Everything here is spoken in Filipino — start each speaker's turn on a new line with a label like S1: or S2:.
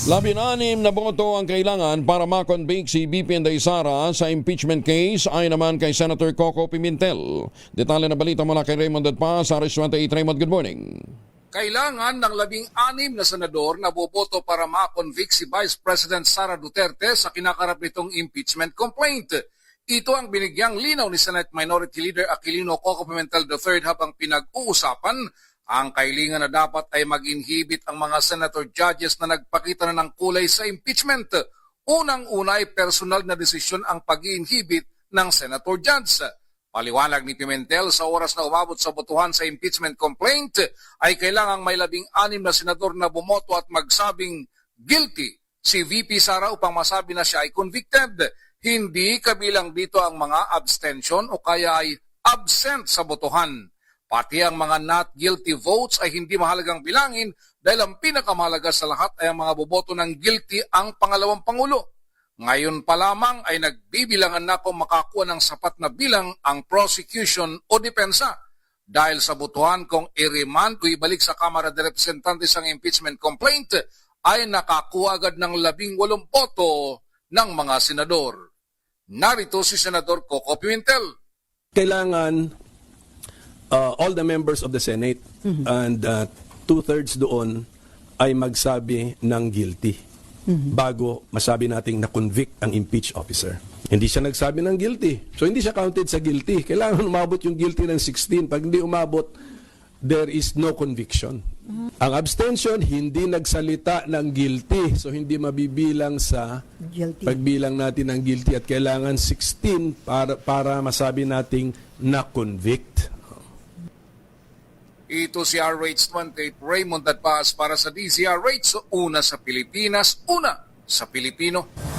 S1: Labing-anim na boto ang kailangan para ma-convict si BP Inday Sara sa impeachment case ay naman kay Senator Coco Pimentel. Detalye na balita mula kay Raymond Dadpa sa Aris 28. Raymond, good morning.
S2: Kailangan ng 16 na senador na boboto para ma-convict si Vice President Sara Duterte sa kinakarap nitong impeachment complaint. Ito ang binigyang linaw ni Senate Minority Leader Aquilino Coco Pimentel III habang pinag-uusapan ang kailangan na dapat ay mag-inhibit ang mga senator judges na nagpakita na ng kulay sa impeachment. Unang-una ay personal na desisyon ang pag-inhibit ng senator judge. Paliwanag ni Pimentel, sa oras na umabot sa botohan sa impeachment complaint ay kailangang may 16 na senador na bumoto at magsabing guilty si VP Sara upang masabi na siya ay convicted. Hindi kabilang dito ang mga abstention o kaya ay absent sa botohan. Pati ang mga not guilty votes ay hindi mahalagang bilangin dahil ang pinakamahalaga sa lahat ay ang mga boboto ng guilty ang pangalawang pangulo. Ngayon pa lamang ay nagbibilangan na kung makakuha ng sapat na bilang ang prosecution o depensa. Dahil sa botohan kung i-remand o ibalik sa Kamara de Representantes ang impeachment complaint ay nakakuha agad ng 18 boto ng mga senador. Narito si Senador Coco Pimentel.
S3: Kailangan all the members of the Senate and two-thirds doon ay magsabi ng guilty bago masabi nating na-convict ang impeached officer. Hindi siya nagsabi ng guilty. So hindi siya counted sa guilty. Kailangan umabot yung guilty ng 16. Pag hindi umabot, there is no conviction. Ang abstention, hindi nagsalita ng guilty. So hindi mabibilang sa
S4: Guilty.
S3: pagbilang natin ng guilty at kailangan 16 para masabi nating na-convict.
S2: Ito si RH28 Raymond Dadpas para sa DZRH, una sa Pilipinas, una sa Pilipino.